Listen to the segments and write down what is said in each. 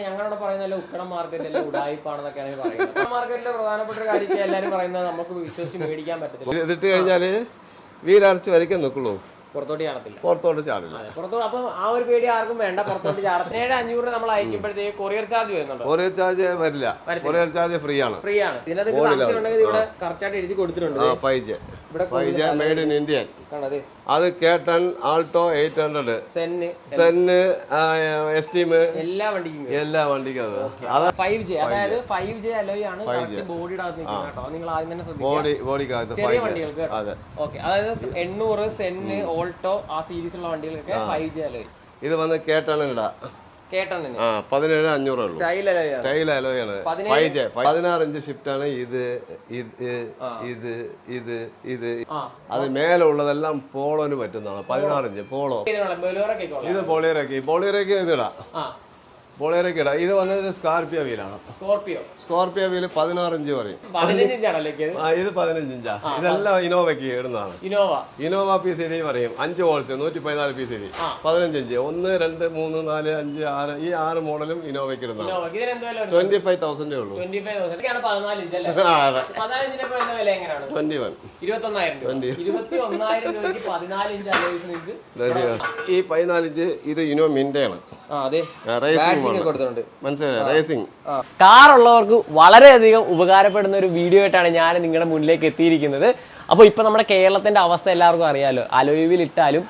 ഞങ്ങളോട് പറയുന്നല്ലോ ഉക്കടം മാർക്കറ്റിലെ ഉടായിപ്പാണെന്നൊക്കെയാണ് പറയുന്നത്. ഉക്കടം മാർക്കറ്റിലെ പ്രധാനപ്പെട്ട ഒരു കാര്യം എല്ലാവരും പറയുന്നത് നമുക്ക് വിശ്വസിച്ച് മേടിക്കാൻ പറ്റത്തില്ല. ഇതിട്ട് കഴിഞ്ഞാല് വീലരച്ച് വലിക്കാൻ നിൽക്കുള്ളൂ, പുറത്തോട്ട് ചാടത്തില്ല. പുറത്തോട്ട് ചാടില്ല. പുറത്തോട്ട് അപ്പം ആ ഒരു പേടി ആർക്കും വേണ്ട, പുറത്തോട്ട് ചാടത്തില്ല. 7,500 നമ്മൾ അയക്കുമ്പോഴത്തേക്ക് കൊറിയർ ചാർജ് വരുന്നുണ്ടോ? കൊറിയർ ചാർജ് വരില്ല, കൊറിയർ ചാർജ് ഫ്രീ ആണ്. ഫ്രീ ആണ്. ഇതിനകത്ത് സംശയം ഉണ്ടെങ്കിൽ ഇവിടെ കറക്റ്റ് ആയിട്ട് എഴുതി കൊടുത്തിട്ടുണ്ട്. 5J made in India. അത് കേട്ടൺ, ആൾട്ടോ 800, സെന്ന്, എസ്റ്റീം, എല്ലാ വണ്ടിക്കും അത് 5J. അതായത് 5J അലോയ് ആണ് ബോഡിയുടെ അകത്ത് നിൽക്കുന്നത് കേട്ടോ. നിങ്ങൾ ആദ്യം തന്നെ ശ്രദ്ധിക്കുക. ചെറിയ വണ്ടികൾക്ക് ഓക്കെ. അതായത് 800, സെന്ന്, ഓൾട്ടോ ആ സീരീസുള്ള വണ്ടികൾക്ക് 5J അലോയ്. ഇത് വന്ന് കേട്ടൺ ഇടാ. 17,500 സ്റ്റൈൽ അലോയാണ്. 16 ഇഞ്ച് ഷിഫ്റ്റ് ആണ്. ഇത് അത് മേലെ ഉള്ളതെല്ലാം പോളോന് പറ്റുന്നതാണ്. 16 ഇഞ്ച് പോളോ. ഇത് ബൊളീറോയ്ക്ക് ഇതിടാം. ബൊളീറോയ്ക്ക് ഇടാം. ഇത് വന്നത് സ്കോർപിയോ വീലാണ്. സ്കോർപിയോ വീല് 16 ഇഞ്ച് പറയും. ഇത് 15 ഇഞ്ചാ. ഇതെല്ലാം ഇനോവയ്ക്ക് ഇടുന്നതാണ്. ഇനോവ PCD പറയും. 5 വോൾട്സ് 114 PCD 15 ഇഞ്ച്. 1, 2, 3, 4, 5, 6 ഈ 6 മോഡലും ഇനോവയ്ക്ക് ഇടുന്നതാണ്. 25,000 ഉള്ളൂ. 21,000 ഈ 14 ഇഞ്ച്. ഇത് ഇനോ മിന്റയാണ്. കാർ ഉള്ളവർക്ക് വളരെയധികം ഉപകാരപ്പെടുന്ന ഒരു വീഡിയോ ആയിട്ടാണ് ഞാൻ നിങ്ങളുടെ മുന്നിലേക്ക് എത്തിയിരിക്കുന്നത്. അപ്പോൾ ഇപ്പൊ നമ്മുടെ കേരളത്തിന്റെ അവസ്ഥ എല്ലാവർക്കും അറിയാലോ. അലോയ് വീൽ ഇട്ടാലും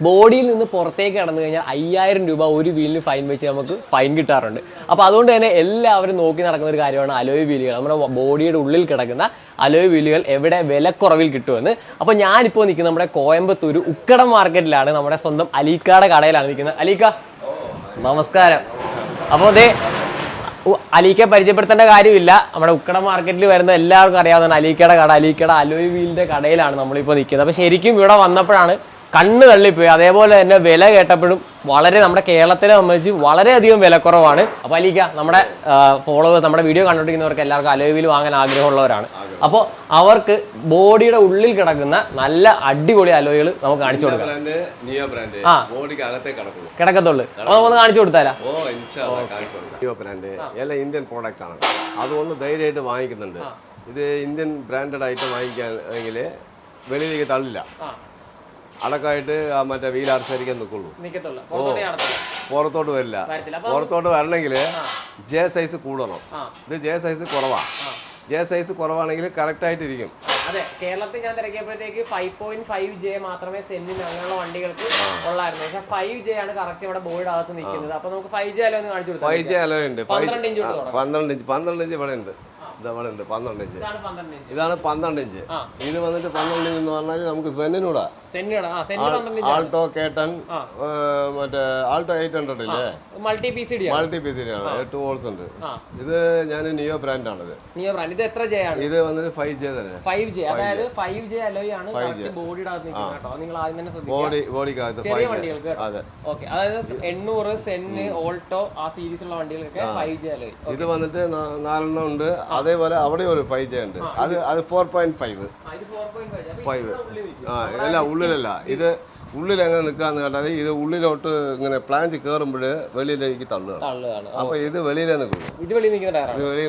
ബോഡിയിൽ നിന്ന് പുറത്തേക്ക് കടന്നു കഴിഞ്ഞാൽ 5,000 രൂപ ഒരു വീലിന് ഫൈൻ വെച്ച് നമുക്ക് ഫൈൻ കിട്ടാറുണ്ട്. അപ്പോൾ അതുകൊണ്ട് തന്നെ എല്ലാവരും നോക്കി നടക്കുന്ന ഒരു കാര്യമാണ് അലോയ് വീലുകൾ. നമ്മുടെ ബോഡിയുടെ ഉള്ളിൽ കിടക്കുന്ന അലോയ് വീലുകൾ എവിടെ വിലക്കുറവിൽ കിട്ടുമെന്ന്. അപ്പോൾ ഞാനിപ്പോൾ നിൽക്കുന്നത് നമ്മുടെ കോയമ്പത്തൂർ ഉക്കടം മാർക്കറ്റിലാണ്. നമ്മുടെ സ്വന്തം അലീക്കയുടെ കടയിലാണ് നിൽക്കുന്നത്. അലീക്ക നമസ്കാരം. അപ്പോൾ അതേ അലീക്കയെ പരിചയപ്പെടുത്തേണ്ട കാര്യമില്ല. നമ്മുടെ ഉക്കടം മാർക്കറ്റിൽ വരുന്ന എല്ലാവർക്കും അറിയാവുന്നതാണ് അലീക്കയുടെ കട. അലീക്കയുടെ അലോയ് വീലിൻ്റെ കടയിലാണ് നമ്മളിപ്പോൾ നിൽക്കുന്നത്. അപ്പോൾ ശരിക്കും ഇവിടെ വന്നപ്പോഴാണ് കണ്ണ് തള്ളിപ്പോയി. അതേപോലെ തന്നെ വില കേട്ടപ്പോഴും വളരെ നമ്മുടെ കേരളത്തിലെ സംബന്ധിച്ച് വളരെയധികം വിലക്കുറവാണ്. അപ്പോൾ അലീക്ക നമ്മുടെ ഫോളോവേഴ്സ്, നമ്മുടെ വീഡിയോ കണ്ടുകൊണ്ടിരിക്കുന്നവർക്ക് എല്ലാവർക്കും അലോയ് വീൽ വാങ്ങാൻ ആഗ്രഹമുള്ളവരാണ്. അപ്പോൾ അവർക്ക് ബോഡിയുടെ ഉള്ളിൽ കിടക്കുന്ന നല്ല അടിപൊളി അലോയ്കൾ നമുക്ക് കാണിച്ചു കൊടുക്കാം. കിടക്കത്തുള്ളു. അപ്പോൾ നമുക്ക് കാണിച്ചു കൊടുത്താലോ? എല്ലാം ഇന്ത്യൻ പ്രോഡക്റ്റ് ആണ്. അതുകൊണ്ട് ധൈര്യമായിട്ട് വാങ്ങിക്കുന്നുണ്ട്. ഇത് ഇന്ത്യൻ ബ്രാൻഡഡ് ആയിട്ട് വാങ്ങിക്കുകയാണെങ്കിൽ വെളിയിലേക്ക് തള്ളില്ല. അടക്കമായിട്ട് മറ്റേ വീലർച്ചരിക്കാൻ നിൽക്കുള്ളൂ. പുറത്തോട്ട് വരില്ല. പുറത്തോട്ട് വരണമെങ്കിൽ J സൈസ് കൂടണം. ഇത് J സൈസ് കുറവാണ്. J സൈസ് കുറവാണെങ്കിൽ കറക്റ്റ് ആയിട്ട് ഇരിക്കും. അതെ, കേരളത്തിൽ ഞാൻ തിരക്കിയപ്പോഴത്തേക്ക് 5.5J മാത്രമേ സെന്നിന് അങ്ങനെയുള്ള വണ്ടികൾക്ക് ഉള്ളായിരുന്നു. പക്ഷെ 5J ആണ് കറക്റ്റ് ഇവിടെ ബോർഡ് അകത്ത് നിൽക്കുന്നത്. അപ്പൊ നമുക്ക് 5J അലോ ഒന്ന് കാണിച്ചു കൊടുക്കാം. 5J അലോ ഉണ്ട്. 12 ഇഞ്ച് ഇവിടെ ഉണ്ട്. 12 ഇഞ്ച്. ഇതാണ് 12 ഇഞ്ച്. ഇത് വന്നിട്ട് 12 ഇഞ്ച് എന്ന് പറഞ്ഞാൽ നമുക്ക് സെന്നിനൂടാ. ആൾട്ടോ കേട്ടൺ, മറ്റേ ആൾട്ടോ 800 ഇല്ലേ, മൾട്ടി PCD ആണ്. 8 വോൾട്സ് ഉണ്ട്. ഇത് ഞാൻ നിയോ ബ്രാൻഡ് ആണിത്. ഇത് എത്ര J ആണ്? ഇത് വന്നിട്ട് 5J തന്നെ. 5J അതായത് 5J അലോയ് ആണ് ബോഡിയുടെ അകത്ത് നിൽക്കുന്നത് കേട്ടോ. നിങ്ങൾ ആദ്യം തന്നെ ശ്രദ്ധിക്കുക. ബോഡിക്കകത്ത് ചെറിയ വണ്ടികൾക്ക്. ഓക്കെ. അതായത് 800, സെന്ന്, ഓൾട്ടോ ആ സീരീസുള്ള വണ്ടികൾക്ക് 5J അലോയ്. ഇത് വന്നിട്ട് 4 ഉണ്ട്. അതേപോലെ അവിടെ ഒരു 5J ഉണ്ട്. അത് 4.5. അല്ല, ഉള്ളിലല്ല. ഇത് ഉള്ളിൽ എങ്ങനെ നിൽക്കാന്ന് കേട്ടാൽ ഇത് ഉള്ളിലോട്ട് ഇങ്ങനെ പ്ലാഞ്ച് കയറുമ്പോൾ വെളിയിലേക്ക് തള്ളുകയാണ്. അപ്പൊ ഇത് വെളിയിലേ നിൽക്കുന്നു. ഇത് വെളിയിൽ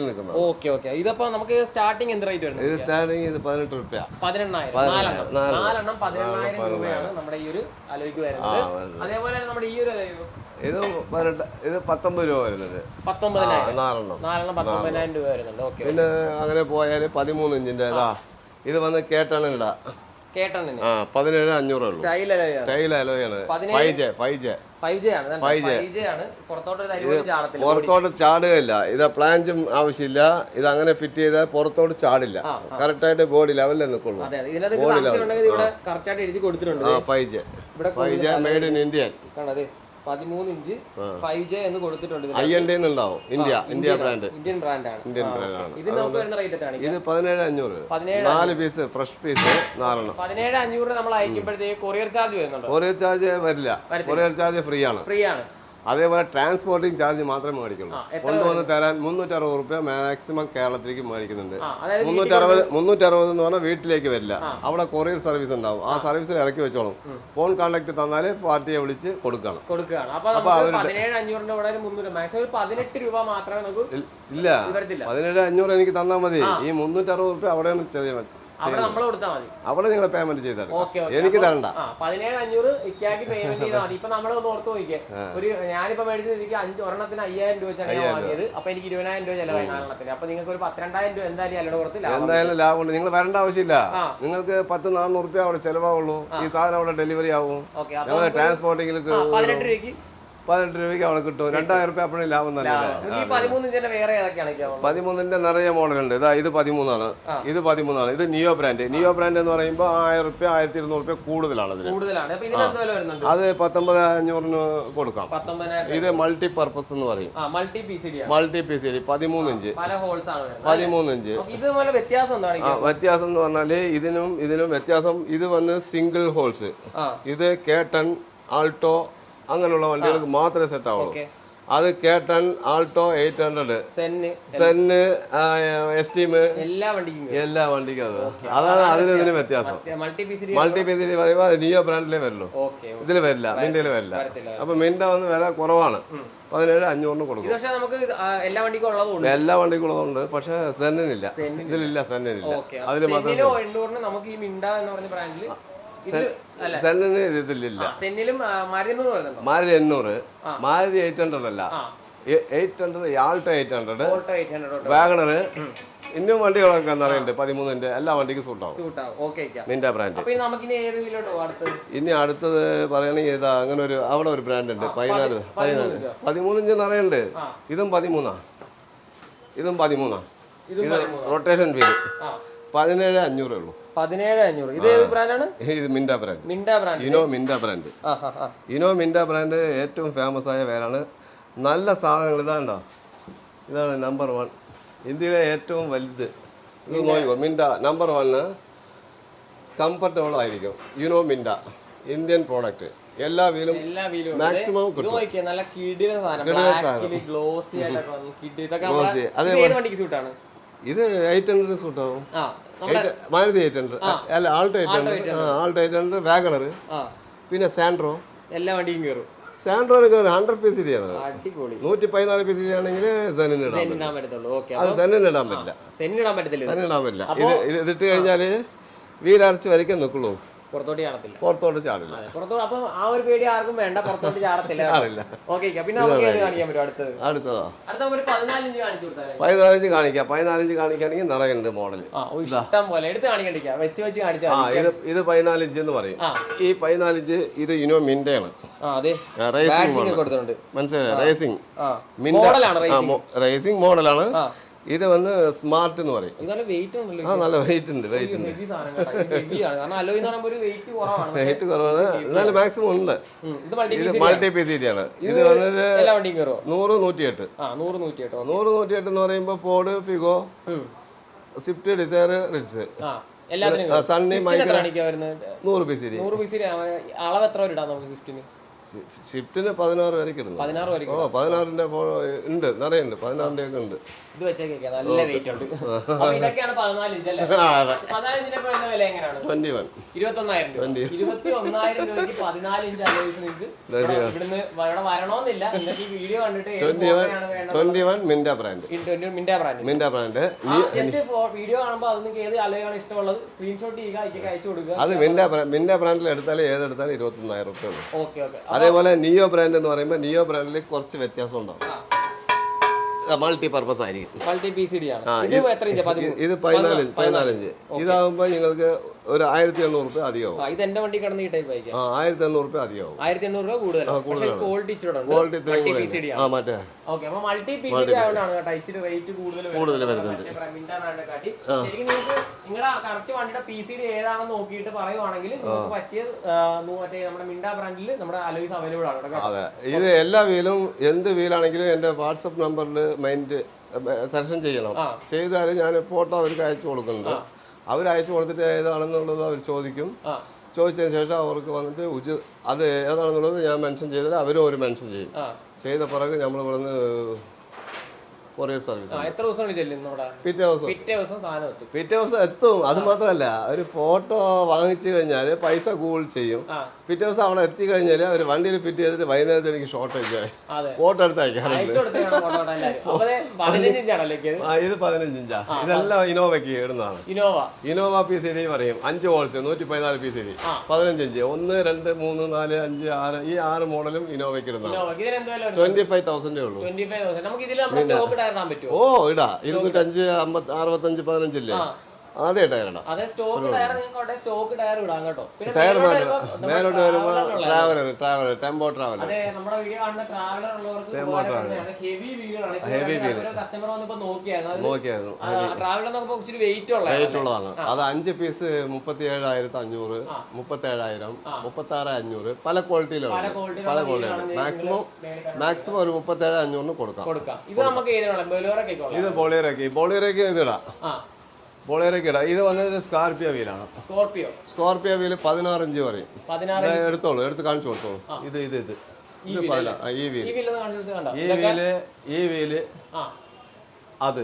നിൽക്കുന്നു. Okay okay. ഇതിപ്പോ നമുക്ക് സ്റ്റാർട്ടിംഗ് എന്ത് റേറ്റ് വരുന്നത്? ഇത് സ്റ്റാർട്ടിംഗ് ഇത് 18 രൂപ. 18,000. 4 രൂപയാണ് നമ്മുടെ ഈ ഒരു അലോയ്ക്ക് വരുന്നത്. അതേപോലെ നമ്മുടെ ഈ ഒരു ഇത് 19 രൂപ വരുന്നത്. 19,000 19,000 രൂപ വരുന്നുണ്ട്. ഓക്കെ. പിന്നെ അങ്ങനെ പോയാൽ 13 ഇഞ്ചിന്റെ ഇത് വന്ന് കേട്ടാണ് ഇടാ. 17,500 ഉള്ളൂ. സ്റ്റൈൽ അലോയാണ്. 5J ആണ്. പുറത്തോട്ട് ചാടുകയില്ല. ഇത് പ്ലാഞ്ചും ആവശ്യമില്ല. ഇത് അങ്ങനെ ഫിറ്റ് ചെയ്താൽ പുറത്തോട്ട് ചാടില്ല. കറക്റ്റ് ആയിട്ട് ബോഡി ലെവലിൽ നിൽക്കുള്ളൂ. 5J made in India. 13 inch 5J എന്ന് കൊടുത്തിട്ടുണ്ട്. India brand. ഇന്ത്യൻ ബ്രാൻഡാണ്. ഇത് നമുക്ക് വരുന്ന റേറ്റ് എത്രയാണ്? ഇത് 17,500. 4 പീസ് ഫ്രഷ് പീസ് 4. 17,500 നമ്മൾ അയക്കുമ്പോഴത്തേക്ക് കൊറിയർ ചാർജ് വരുന്നുണ്ടോ? കൊറിയർ ചാർജ് വരില്ല. കൊറിയർ ചാർജ് ഫ്രീ ആണ്. അതേപോലെ ട്രാൻസ്പോർട്ടിങ് ചാർജ് മാത്രമേ മേടിക്കുള്ളൂ. കൊണ്ടുവന്ന് തരാൻ 360 രൂപ മാക്സിമം കേരളത്തിലേക്ക് മേടിക്കുന്നുണ്ട്. 360 എന്ന് പറഞ്ഞാൽ വീട്ടിലേക്ക് വരില്ല, അവിടെ കൊറിയർ സർവീസ് ഉണ്ടാവും. ആ സർവീസിൽ ഇറക്കി വെച്ചോളും. ഫോൺ കോൺടാക്ട് തന്നാൽ പാർട്ടിയെ വിളിച്ച് കൊടുക്കണം. ഇല്ല, 17,500 എനിക്ക് തന്നാൽ മതി. ഈ 360 രൂപ അവിടെയാണ് ചെറിയ അവിടെ നിങ്ങൾ പേയ്മെന്റ് ചെയ്താൽ എനിക്ക് തരണ്ട. 17,500 ഇക്കാക്കി പേയ്മെന്റ് ചെയ്താൽ മതി. ഇപ്പൊ നമ്മളൊന്ന് ഓർത്ത് നോക്കിയേ, ഒരു ഞാനിപ്പോ മേടിച്ച സ്ഥിതിക്ക് 5 5,000 രൂപ വെച്ചാണ് വാങ്ങിയത്. അപ്പൊ എനിക്ക് 20,000 രൂപ ചെലവായി 4 അപ്പൊ നിങ്ങൾക്ക് ഒരു 12,000 രൂപ എന്തായാലും അല്ലയുടെ പുറത്ത് എന്തായാലും ലാഭമുണ്ട്. നിങ്ങൾ വരേണ്ട ആവശ്യമില്ല. നിങ്ങൾക്ക് 10-400 രൂപ അവിടെ ചെലവാകുള്ളൂ. ഈ സാധനം അവിടെ ഡെലിവറി ആവും. ഞങ്ങൾ ട്രാൻസ്പോർട്ടിംഗ് 18 രൂപയ്ക്ക് 18 രൂപയ്ക്ക് അവിടെ കിട്ടും. 2,000 രൂപ അപ്പോഴും ലാഭം തന്നെ. 13ന്റെ നിറയെ മോഡലുണ്ട്. ഇത് 13ആണ്, ഇത് 13ആണ്. ഇത് നിയോ ബ്രാൻഡ്. നിയോ ബ്രാൻഡ് എന്ന് പറയുമ്പോൾ 1000 രൂപ 1,200 രൂപ കൂടുതലാണ്. അത് 19,500 കൊടുക്കാം. ഇത് മൾട്ടി പർപ്പസ് എന്ന് പറയും. Multi P C D 13 inch. 13 inch. വ്യത്യാസം എന്ന് പറഞ്ഞാല് ഇതിനും വ്യത്യാസം. ഇത് വന്ന് സിംഗിൾ ഹോൾസ്. ഇത് കേട്ടൺ, ആൾട്ടോ അങ്ങനെയുള്ള വണ്ടികൾക്ക് മാത്രമേ സെറ്റ് ആവുള്ളൂ. അത് കേട്ടൺ, ആൾട്ടോ 800, സെന്ന്, എസ്റ്റീം എല്ലാ വണ്ടിക്കും അതാണ് അതിന് വ്യത്യാസം. മൾട്ടി പി സി ഡി പറയുമ്പോൾ അത് നിയോ ബ്രാൻഡിലേ വരുള്ളൂ, ഇതിൽ വരില്ല, മിൻഡയിൽ വരില്ല. അപ്പൊ മിൻഡ വന്ന് വില കുറവാണ്, 17,500 കൊടുക്കും. എല്ലാ വണ്ടിക്കും ഉള്ളതുണ്ട്. പക്ഷെ സെന്നിനില്ല, ഇതിലില്ല, സെന്നിനില്ല. അതിൽ മാത്രം സെന്നിന് ഇതിലില്ല. മാരുതി 800, മാരുതി 800 അല്ല, 800, ആൾട്ടോ 800, വാഗണർ, ഇന്നും വണ്ടികളൊക്കെ അറിയുന്നുണ്ട്. 13ന്റെ എല്ലാ വണ്ടിക്കും സൂട്ടാവും. മിൻഡ ബ്രാൻഡ്. ഇനി അടുത്തത് പറയുകയാണെങ്കിൽ ഇതാ അങ്ങനെ ഒരു അവിടെ ഒരു ബ്രാൻഡ് ഉണ്ട്. 14 13 ഇഞ്ച് അറിയുന്നുണ്ട്. ഇതും 13. ഇത് റൊട്ടേഷൻ വീല് 17,500 ഉള്ളൂ. 17,500. ഇത് ഏത് ബ്രാൻഡാണ്? ഇത് മിൻഡ ബ്രാൻഡ്. ഇനോ മിൻഡ ബ്രാൻഡ് ഏറ്റവും ഫേമസ് ആയ പേരാണ്. നല്ല സാധനങ്ങൾ ഇതാണ്ടോ, ഇതാണ് നമ്പർ 1 ഇന്ത്യയിലെ ഏറ്റവും വലുത്. ഇത് നോക്കിക്കോ, മിൻഡ നമ്പർ 1 കംഫർട്ടബിൾ ആയിരിക്കും. You know Minda Indian product. എല്ലാ വീലും മാക്സിമം കിട്ടും. ഇത് 800 സൂട്ടാവും. മാരുതി 800 അല്ല, ആൾട്ടോ 800, വാഗണർ, പിന്നെ സാൻഡ്രോ. എല്ലാ വണ്ടിയും കയറും. സാൻഡ്രോന് 100 പി സി ഡി ആണ്. 114 പി സി ഡി ആണെങ്കിൽ സെന്നിന് ഇടാൻ പറ്റില്ല. ഇതിട്ട് കഴിഞ്ഞാല് വീലരച്ച് വരയ്ക്കാൻ നിൽക്കുള്ളൂ, പുറത്തോട്ട് ചാടില്ല. ആ ഒരു പേടി ആർക്കും വേണ്ട, പുറത്തോട്ട് ചാടത്തില്ല. പിന്നെ അടുത്തതാ 14 ഇഞ്ച് കാണിക്കാം. 14 ഇഞ്ച് കാണിക്കുകയാണെങ്കിൽ നിറയുണ്ട് മോഡല്. ഇത് 14 ഇഞ്ച് എന്ന് പറയും. ഈ 14 ഇഞ്ച് ഇത് ഇനോ മിൻഡയാണ്. മനസ്സിലായി? റേസിംഗ് മോഡലാണ്. ഇത് വന്ന് സ്മാർട്ട് എന്ന് പറയും. നല്ല വെയിറ്റ് ഉണ്ട്. വെയിറ്റ് കുറവാണ്, എന്നാലും മാക്സിമം ഉണ്ട്. ഇത് മൾട്ടി പി സി ഡി ആണ്. ഇത് വന്നത് 100, 108 എന്ന് പറയുമ്പോൾ Ford, Figo, Swift, Dzire, Ritz, Sunny, Micro 100 P C D. അളവ് എത്ര ഇടാം നമുക്ക് സ്വിഫ്റ്റിന്? ഷിഫ്റ്റിന് 16 വരെ കിട്ടുന്നു. 16ന്റെ ഉണ്ട്, നിറയുണ്ട്. 16ന്റെ ഒക്കെ ഉണ്ട്. ഇത് വെച്ചേക്കാം, നല്ല വെയിറ്റ് ഉണ്ട്. ഇതൊക്കെയാണ് 14 ഇഞ്ച് അല്ലേ? 14 ഇഞ്ചിന്റെ വില എങ്ങനെയാണ്? 21,000 രൂപയ്ക്ക് 14 ഇഞ്ച് അലോയ്സ് നിങ്ങൾക്ക് ഇവിടുന്ന് ഇവിടെ വരണോന്നില്ല. നിങ്ങൾക്ക് ഈ വീഡിയോ കണ്ടിട്ട് 21 മിൻഡ ബ്രാൻഡ്. ജസ്റ്റ് വീഡിയോ കാണുമ്പോൾ അത് നിങ്ങൾക്ക് ഏത് അലോയാണ് ഇഷ്ടമുള്ളത് സ്ക്രീൻഷോട്ട് ചെയ്യുക, അതിലേക്ക് അയച്ചു കൊടുക്കുക. അത് മിൻഡ ബ്രാൻഡിൽ എടുത്താലും ഏതെടുത്താലും 21,000 രൂപ ഉള്ളൂ. ഓക്കെ. അതേപോലെ നിയോ ബ്രാൻഡ് എന്ന് പറയുമ്പോൾ നിയോ ബ്രാൻഡിൽ കുറച്ച് വ്യത്യാസം ഉണ്ടാവും. മൾട്ടി പർപ്പസ് ആയിരിക്കും. ഇത് 14 ഇഞ്ച്. ഇതാകുമ്പോൾ നിങ്ങൾക്ക് ഒരു 1,800 രൂപ അധികമാവും. 1,800 രൂപ അധികമാവും. 1,800 രൂപ കൂടുതലാണ്. ക്വാളിറ്റി മറ്റേ കൂടുതൽ വരുന്നുണ്ട്. നിങ്ങളുടെ കറക്റ്റ് വണ്ടിയുടെ പി സി ഡി ഏതാണെന്ന് നോക്കിയിട്ട് പറയുവാണെങ്കിൽ നിങ്ങൾക്ക് പറ്റിയ നമ്മുടെ മിൻഡ ബ്രാൻഡിൽ നമ്മുടെ അലോയ്സ് അവൈലബിൾ ആണ്. അതെ, ഇത് എല്ലാ വീലും എന്ത് വീലാണെങ്കിലും എൻ്റെ വാട്സപ്പ് നമ്പറിൽ മൈൻഡ് സെലക്ഷൻ ചെയ്യണം. ചെയ്താൽ ഞാൻ ഫോട്ടോ അവർക്ക് അയച്ചു കൊടുക്കുന്നുണ്ട്. അവർ അയച്ചു കൊടുത്തിട്ട് ഏതാണെന്നുള്ളത് അവർ ചോദിക്കും. ചോദിച്ചതിന് ശേഷം അവർക്ക് വന്നിട്ട് അത് ഏതാണെന്നുള്ളത് ഞാൻ മെൻഷൻ ചെയ്താൽ അവരും ഒരു മെൻഷൻ ചെയ്യും. ചെയ്ത പിറകെ നമ്മൾ ഇവിടുന്ന് കൊറിയർ സർവീസ് എത്ര ദിവസം പിറ്റേ ദിവസം സാധനം എത്തും. പിറ്റേ ദിവസം എത്തും. അത് മാത്രമല്ല, ഒരു ഫോട്ടോ വാങ്ങിച്ചു കഴിഞ്ഞാൽ പൈസ ഗൂഗിൾ ചെയ്യും. പിറ്റേ ദിവസം അവിടെ എത്തി കഴിഞ്ഞാൽ അവർ വണ്ടിയിൽ ഫിറ്റ് ചെയ്തിട്ട് വൈകുന്നേരത്തെ എനിക്ക് ഷോർട്ടേജ് ആയി ഫോട്ടോ എടുത്ത് അയക്കാറുണ്ട്. ഇത് 15 ഇഞ്ചാ. ഇതെല്ലാം ഇനോവയ്ക്ക് ഇടുന്നതാണ്. ഇനോവ PCD പറയും. 5 വോൾസ് 114 PCD 15 ഇഞ്ച് 1 2 3 4 5 6 ഈ 6 മോഡലും ഇനോവയ്ക്ക് ഇടുന്നതാണ്. 25,000 ഉള്ളൂ. ഓ ഇടാ 205 65 15 ഇല്ലേ, അതേ ടയറിടാം. ടയർ മേലോട്ട് വരുമ്പോ traveller tempo traveller heavy wheel നോക്കിയായിരുന്നു. വെയിറ്റ് ഉള്ളതാണ്. അത് 5 പീസ് 37,500 37,000 36,500 പല ക്വാളിറ്റിയിലാണ്. പല ക്വാളിറ്റിയാണ്. മാക്സിമം ഒരു 37,500 കൊടുക്കാം. ഇത് ബോളിയറൊക്കെ ഇതിടാം. ബോളേരൊക്കെ ഇടാം. ഇത് വന്നത് സ്കോർപിയോ വീലാണ്. സ്കോർപിയോ വീല് 16 ഇഞ്ച് പറയും. എടുത്തോളൂ, എടുത്ത് കാണിച്ചു കൊടുത്തോളൂ. ഇത് ഈ വീല് അത്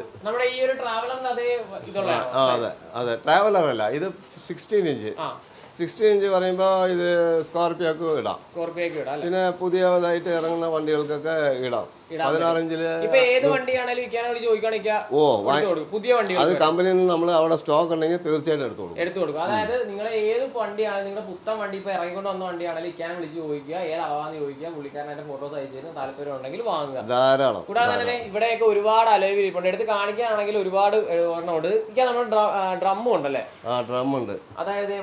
അതെ ട്രാവലർ അല്ല, ഇത് 16 ഇഞ്ച്. 16 ഇഞ്ച് പറയുമ്പോൾ ഇത് സ്കോർപിയോക്ക് ഇടാം. പിന്നെ പുതിയതായിട്ട് ഇറങ്ങുന്ന വണ്ടികൾക്കൊക്കെ ഇടാം. 16 ഇഞ്ചില് അത് കമ്പനിയിൽ നിന്ന് നമ്മൾ അവിടെ സ്റ്റോക്ക് ഉണ്ടെങ്കിൽ തീർച്ചയായിട്ടും എടുത്തു കൊടുക്കും. അതായത് നിങ്ങൾ ഏത് വണ്ടിയാണ്, നിങ്ങളുടെ പുത്തൻ വണ്ടി ഇപ്പൊ ഇറങ്ങിക്കൊണ്ട് വന്ന വണ്ടിയാണെങ്കിൽ ഇക്കാൻ വിളിച്ച് ചോദിക്കുക, ഏതാവാന്ന് ചോദിക്കുക, പുള്ളിക്കാരൻ്റെ ഫോട്ടോസ് അയച്ചു താല്പര്യം ഉണ്ടെങ്കിൽ വാങ്ങുക. ധാരാളം. കൂടാതെ തന്നെ ഇവിടെയൊക്കെ ഒരുപാട് അലോയ് ഇപ്പൊ എടുത്ത് കാണിക്കുകയാണെങ്കിൽ ഒരുപാട് ഉണ്ട്. ഇരിക്കാൻ നമ്മൾ ഡ്രമ്മും ഉണ്ടല്ലേ? ഡ്രം ഉണ്ട്. അതായത്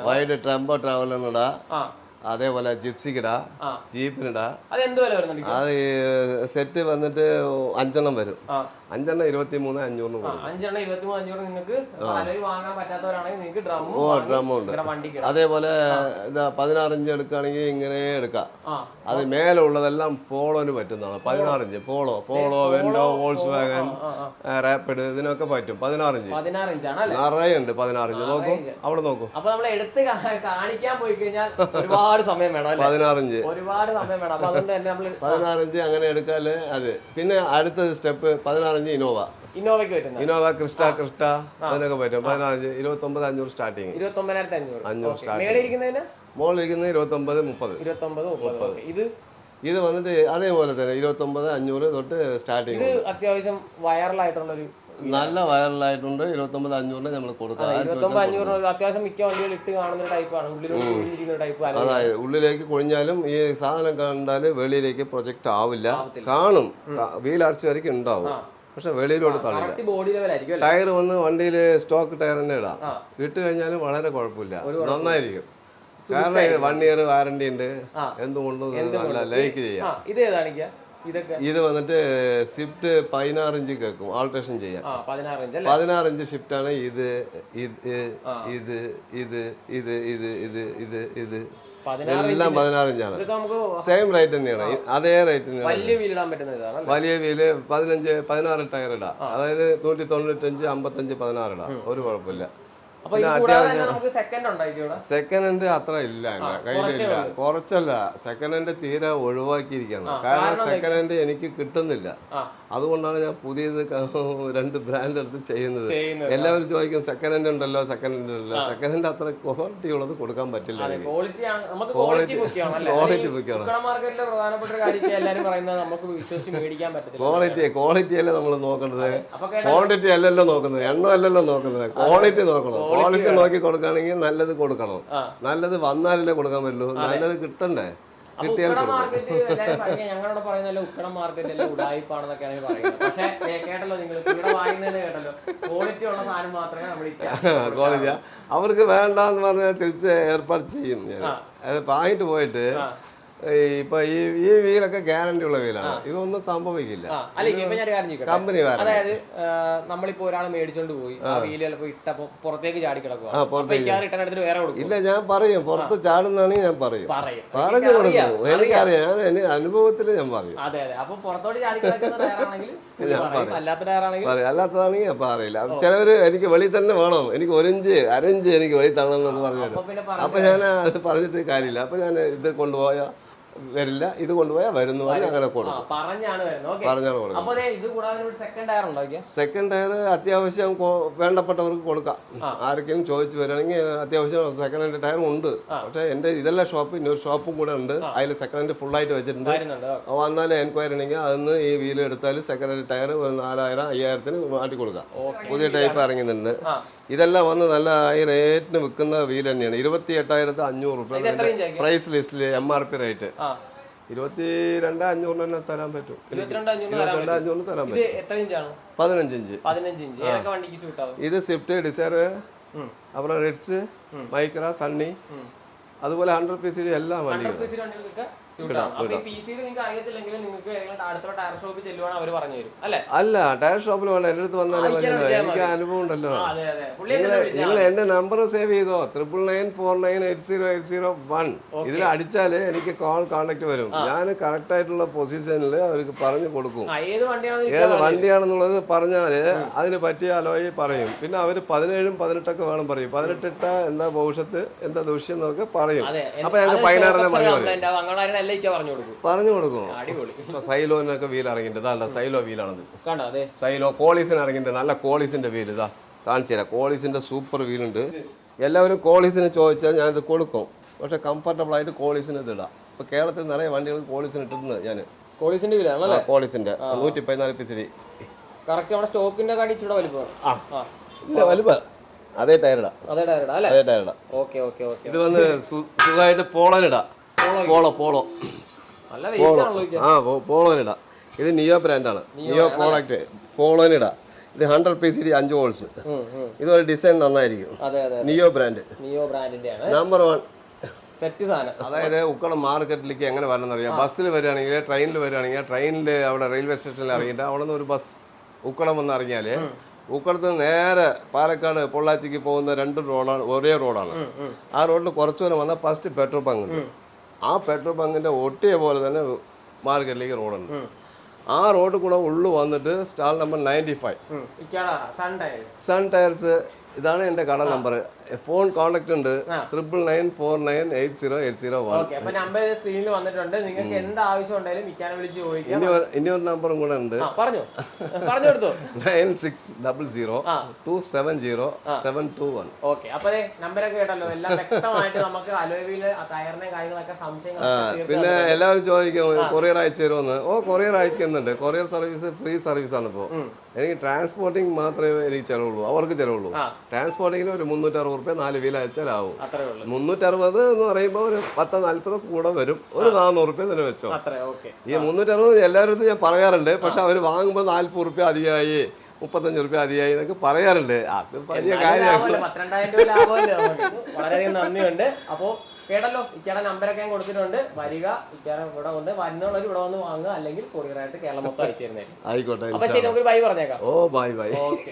വൈഡ് ടെമ്പോ ട്രാവലറിനിടാ, അതേപോലെ ജിപ്സിക്കിടാ, ജീപ്പിനിടാ. അത് സെറ്റ് വന്നിട്ട് 5 എണ്ണം വരും. 5 എണ്ണം 23,500 നിങ്ങൾക്ക് വാങ്ങാൻ പറ്റാത്തവരാണെങ്കിൽ നിങ്ങൾക്ക് ഡ്രം ഉണ്ട്. അതേപോലെ 16 ഇഞ്ച് എടുക്കുകയാണെങ്കിൽ ഇങ്ങനെ എടുക്കാം. അത് മേലെ ഉള്ളതെല്ലാം പോളോന് പറ്റുന്നതാണ്. 16 inch Polo Vento Volkswagen Rapid ഇതിനൊക്കെ പറ്റും. 16 ഇഞ്ച് നിറയെ ഉണ്ട്. 16 ഇഞ്ച് നോക്കൂ, അവിടെ നോക്കൂ. അപ്പൊ നമ്മൾ എടുത്ത് കാണിക്കാൻ പോയി കഴിഞ്ഞാൽ ഒരുപാട് സമയം വേണം. 16 ഇഞ്ച് ഒരുപാട് സമയം വേണം. അപ്പൊ അതുകൊണ്ട് തന്നെ നമ്മൾ 16 ഇഞ്ച് അങ്ങനെ എടുക്കാല്. അത് പിന്നെ അടുത്ത സ്റ്റെപ്പ് 16 ഇഞ്ച് ഇനോവ ക്രിസ്റ്റ അതിനൊക്കെ പറ്റും. 15 29,500 സ്റ്റാർട്ടിങ്. 29,500 മോളിരിക്കുന്നത് 29,30. ഇത് വന്നിട്ട് അതേപോലെ തന്നെ 29,500 തൊട്ട് സ്റ്റാർട്ടിങ്. അത്യാവശ്യം വൈറലായിട്ടുള്ളൊരു നല്ല വൈറലായിട്ടുണ്ട്. 29,500 നമ്മൾ കൊടുക്കാം. 29,500 അത്യാവശ്യം മിക്ക വണ്ടികൾ ഇട്ട് കാണുന്ന ടൈപ്പാണ്. അതായത് ഉള്ളിലേക്ക് കൊഴിഞ്ഞാലും ഈ സാധനം കണ്ടാല് വെളിയിലേക്ക് പ്രൊജക്ട് ആവില്ല. കാണും, വീലാർച്ച് വരയ്ക്ക് ഉണ്ടാവും, പക്ഷെ വെളിയിലോട്ട് തള്ളില്ല. ടയർ വന്ന് വണ്ടിയിൽ സ്റ്റോക്ക് ടയർ തന്നെ ഇടാം. ഇട്ട് കഴിഞ്ഞാലും വളരെ കുഴപ്പമില്ല, നന്നായിരിക്കും. കാരണം 1 ഇയർ വാറണ്ടി ഉണ്ട്. എന്തുകൊണ്ടും നല്ല ലൈക്ക് ചെയ്യാം. ഇത് വന്നിട്ട് സ്വിഫ്റ്റ് 16 ഇഞ്ച് കേൾക്കും ആൾട്രേഷൻ ചെയ്യാൻ. 16 ഇഞ്ച് ഷിഫ്റ്റ് ആണ്. ഇത് എല്ലാം 16 ഇഞ്ചാണ്. സെയിം റേറ്റ് തന്നെയാണ്. അതേ റേറ്റ് തന്നെയാണ്. വലിയ വീല് 16 ടയർ ഇടാം. അതായത് 195 55 16 ഇടാം. ഒരു കുഴപ്പമില്ല. സെക്കൻഡ് ഹാൻഡ് അത്ര ഇല്ല എന്റെ കയ്യിലില്ല. കുറച്ചല്ല, സെക്കൻഡ് ഹാൻഡ് തീരെ ഒഴിവാക്കിയിരിക്കുകയാണ്. കാരണം സെക്കൻഡ് ഹാൻഡ് എനിക്ക് കിട്ടുന്നില്ല. അതുകൊണ്ടാണ് ഞാൻ പുതിയത് 2 ബ്രാൻഡ് എടുത്ത് ചെയ്യുന്നത്. എല്ലാവരും ചോദിക്കും സെക്കൻഡ് ഹാൻഡ് ഉണ്ടല്ലോ. സെക്കൻഡ് ഹാൻഡ് അത്ര ക്വാളിറ്റി ഉള്ളത് കൊടുക്കാൻ പറ്റില്ല. ക്വാളിറ്റി അല്ലേ നമ്മൾ നോക്കേണ്ടത്. ക്വാണ്ടിറ്റി അല്ലല്ലോ നോക്കുന്നത്, എണ്ണം അല്ലല്ലോ നോക്കുന്നത്. ക്വാളിറ്റി നോക്കണം. ക്വാളിറ്റി നോക്കി കൊടുക്കുകയാണെങ്കിൽ നല്ലത് കൊടുക്കണം. നല്ലത് വന്നാലല്ലേ കൊടുക്കാൻ പറ്റുള്ളൂ. നല്ലത് കിട്ടണ്ടേ? കിട്ടിയാൽ ഞങ്ങളോട് പറയുന്നല്ലോ ഉക്കടം മാർക്കറ്റ് ഉടായിപ്പാണെന്നൊക്കെയാണ് പറയുന്നത്. പക്ഷേ കേട്ടല്ലോ, നിങ്ങൾ ഇവിടെ വാങ്ങുന്നതിന് കേട്ടല്ലോ, ക്വാളിറ്റി ഉള്ള സാധനം മാത്രമേ നമ്മൾ ക്വാളിറ്റി അവർക്ക് വേണ്ടെന്ന് പറഞ്ഞാൽ തിരിച്ച് ഏർപ്പാട് ചെയ്യും. ഞാൻ അത് വാങ്ങിട്ട് പോയിട്ട് ഇപ്പൊ ഈ വീലൊക്കെ ഗ്യാരണ്ടി ഉള്ള വീലാണ്, ഇതൊന്നും സംഭവിക്കില്ല. കമ്പനി അതായത് നമ്മളിപ്പോ ഒരാൾ മേടിച്ചോണ്ട് പോയി ആ വീല് ചിലപ്പോ ഇട്ടപ്പോ പുറത്തേക്ക് ചാടി കിടക്കുക, വേറെ കൊടുക്കും. ഇല്ല, ഞാൻ പറയും പുറത്ത് ചാടുന്നാണെങ്കിൽ ഞാൻ പറയും, പറഞ്ഞു കൊടുക്കും. എനിക്കറിയാം, ഞാൻ അനുഭവത്തിൽ ഞാൻ പറയും. അതെ അതെ. അപ്പൊ പുറത്തോട്ട് ചാടി കിടക്കുന്ന ടയറാണെങ്കിൽ അല്ലാത്ത ടയറാണെങ്കിൽ അല്ലാത്തതാണെങ്കിൽ ഞാൻ പറയില്ല. ചിലവര് എനിക്ക് വെളി തന്നെ വേണം, എനിക്ക് 1 ഇഞ്ച് 1/2 ഇഞ്ച് എനിക്ക് വെളി തള്ളണമെന്ന് പറഞ്ഞു. അപ്പൊ ഞാൻ അത് പറഞ്ഞിട്ട് കാര്യമില്ല. അപ്പൊ ഞാൻ ഇത് കൊണ്ടുപോയാൽ വരില്ല, ഇത് കൊണ്ടുപോയാൽ വരുന്നു അങ്ങനെ കൊടുക്കും, പറഞ്ഞാണ് കൊടുക്കും. സെക്കൻഡ് ടയർ അത്യാവശ്യം വേണ്ടപ്പെട്ടവർക്ക് കൊടുക്കാം. ആർക്കെങ്കിലും ചോദിച്ചു വരികയാണെങ്കിൽ അത്യാവശ്യം സെക്കൻഡ് ഹാൻഡ് ടയർ ഉണ്ട്. പക്ഷെ എന്റെ ഇതെല്ലാം ഷോപ്പ്, ഇന്നൊരു ഷോപ്പും കൂടെ ഉണ്ട്, അതിൽ സെക്കൻഡ് ഹാൻഡ് ഫുൾ ആയിട്ട് വെച്ചിട്ടുണ്ട്. വന്നാലും എൻക്വയറി ഉണ്ടെങ്കിൽ അതൊന്ന് ഈ വീല് എടുത്താൽ സെക്കൻഡ് ഹാൻഡ് ടയർ 4000-5000 മാറ്റി കൊടുക്കാം. പുതിയ ടൈപ്പ് ഇറങ്ങുന്നുണ്ട്. ഇതെല്ലാം വന്ന് നല്ല ഈ റേറ്റിന് വിൽക്കുന്ന വീൽ തന്നെയാണ്. 28,500 രൂപ പ്രൈസ് ലിസ്റ്റിൽ MRP റേറ്റ്. 22,500 തന്നെ തരാൻ പറ്റും. 22,500 തരാൻ പറ്റും. 15 ഇഞ്ച്. ഇത് സ്വിഫ്റ്റ്, ഡിസയർ, അப்புறம் റിഡ്സ്, മൈക്ര, സണ്ണി, അതുപോലെ 100 PCD എല്ലാ വണ്ടികളും. അല്ല, ടയർ ഷോപ്പിൽ വേണ്ട, എന്റെ അടുത്ത് വന്നാലും എനിക്ക് അനുഭവം ഉണ്ടല്ലോ. നിങ്ങൾ എന്റെ നമ്പർ സേവ് ചെയ്തോ, 9949480801. ഇതിൽ അടിച്ചാല് എനിക്ക് കോൾ കോണ്ടാക്ട് വരും. ഞാൻ കറക്റ്റ് ആയിട്ടുള്ള പൊസിഷനിൽ അവർക്ക് പറഞ്ഞു കൊടുക്കും. ഏത് വണ്ടിയാണെന്നുള്ളത് പറഞ്ഞാല് അതിന് പറ്റിയ അലോയി പറയും. പിന്നെ അവര് 17 18 വേണം പറയും. 18 ഇട്ട എന്താ ഭവിഷ്യത്ത്, എന്താ ദൂഷ്യം എന്നൊക്കെ പറയും. അപ്പൊ ഞങ്ങൾക്ക് 16 മതി പറഞ്ഞു കൊടുക്കും. സൈലോനൊക്കെ വീൽ ഇറങ്ങിയിട്ടുണ്ട്. സൈലോ വീലാണത്. സൈലോ കോളീസിന് ഇറങ്ങിയിട്ടുണ്ട്. നല്ല കോളീസിന്റെ വീൽ ഇതാ കാണിച്ചു തരാം. കോളീസിന്റെ സൂപ്പർ വീലുണ്ട്. എല്ലാവരും കോളീസിന് ചോദിച്ചാൽ ഞാനിത് കൊടുക്കും. പക്ഷെ കംഫർട്ടബിൾ ആയിട്ട് കോളീസിന് ഇത് ഇടാം. ഇപ്പൊ കേരളത്തിൽ നിറയെ വണ്ടികൾ കോളീസിന് ഇട്ടിട്ടുണ്ട്. ഞാൻ കോളീസിന്റെ വീലാണ്. കോളീസിന്റെ 114 PCD സ്റ്റോക്കിന്റെ വലുപ്പം. അതേ ടയറിടാം. ഇത് വന്ന് സുഖമായിട്ട് പോളോനിടാം. പോളോനിടാം. ഇത് നിയോ ബ്രാൻഡാണ്. നിയോ പ്രോഡക്റ്റ് പോളോനിടാം. ഇത് 100 PCD 5 വോൾട്സ്. ഇതൊരു ഡിസൈൻ നന്നായിരിക്കും. നിയോ ബ്രാൻഡ്, നമ്പർ 1 സെറ്റ് സാധനം. അതായത് ഉക്കളം മാർക്കറ്റിലേക്ക് എങ്ങനെ വരണമെന്നറിയാം. ബസ്സിൽ വരികയാണെങ്കിൽ, ട്രെയിനിൽ വരികയാണെങ്കിൽ, ട്രെയിനിൽ അവിടെ റെയിൽവേ സ്റ്റേഷനിൽ ഇറങ്ങിയിട്ട് അവിടെ നിന്ന് ഒരു ബസ് ഉക്കളം വന്ന് ഇറങ്ങിയാൽ ഉക്കടത്ത് നേരെ പാലക്കാട് പൊള്ളാച്ചിക്ക് പോകുന്ന 2 റോഡാണ്, ഒരേ റോഡാണ്. ആ റോഡിൽ കുറച്ചു ദൂരം വന്നാൽ ഫസ്റ്റ് പെട്രോൾ പങ്ക് ഉണ്ട്. ആ പെട്രോൾ പങ്കിന്റെ ഒട്ടിയ പോലെ തന്നെ മാർക്കറ്റിലേക്ക് റോഡുണ്ട്. ആ റോഡ് കൂടെ ഉള്ളു വന്നിട്ട് സ്റ്റാൾ നമ്പർ 95 സൺ ടയർസ്. ഇതാണ് എന്റെ കട നമ്പർ. ഫോൺ കോൺടാക്ട് ഉണ്ട് 99498001. ഇനി ഒരു നമ്പറും കൂടെ ഉണ്ട്, 9600270721. പിന്നെ എല്ലാവരും ചോദിക്കും കൊറിയർ അയച്ചു തരുമെന്ന്. കൊറിയർ അയക്കുന്നുണ്ട്. കൊറിയർ സർവീസ് ഫ്രീ സർവീസ് ആണ് ഇപ്പോൾ. എനിക്ക് ട്രാൻസ്പോർട്ടിങ് മാത്രമേ എനിക്ക് ചിലവുള്ളൂ, അവർക്ക് ചിലവുള്ളൂ. ട്രാൻസ്പോർട്ടിങ്ങിന് ഒരു 360 രൂപ 4 വീൽ അയച്ചാലാവും. 360 എന്ന് പറയുമ്പോൾ ഒരു 10-40 കൂടെ വരും. ഒരു 400 രൂപ തന്നെ വെച്ചോ. ഈ 360 എല്ലാവരും ഞാൻ പറയാറുണ്ട്. പക്ഷെ അവർ വാങ്ങുമ്പോൾ 40 രൂപ അധികമായി, 35 രൂപ അധികമായി എന്നൊക്കെ പറയാറുണ്ട്. അത് വലിയ കാര്യമാണ്. വളരെയധികം നന്ദിയുണ്ട്. അപ്പോ കേട്ടല്ലോ, ഇക്കാടെ നമ്പരൊക്കെ ഞാൻ കൊടുത്തിട്ടുണ്ട്. വരിക, ഇക്കാടെ ഇവിടെ വന്ന് വരുന്നുള്ളവർ ഇവിടെ വന്ന് വാങ്ങുക, അല്ലെങ്കിൽ കൊറിയറായിട്ട് കേരളം മൊത്തം അയച്ചു തരുന്നതായിരിക്കും. ആയിക്കോട്ടെ. അപ്പൊ ശരി, നമുക്കൊരു ബൈ പറഞ്ഞേക്കാം. Bye bye. ഓക്കെ.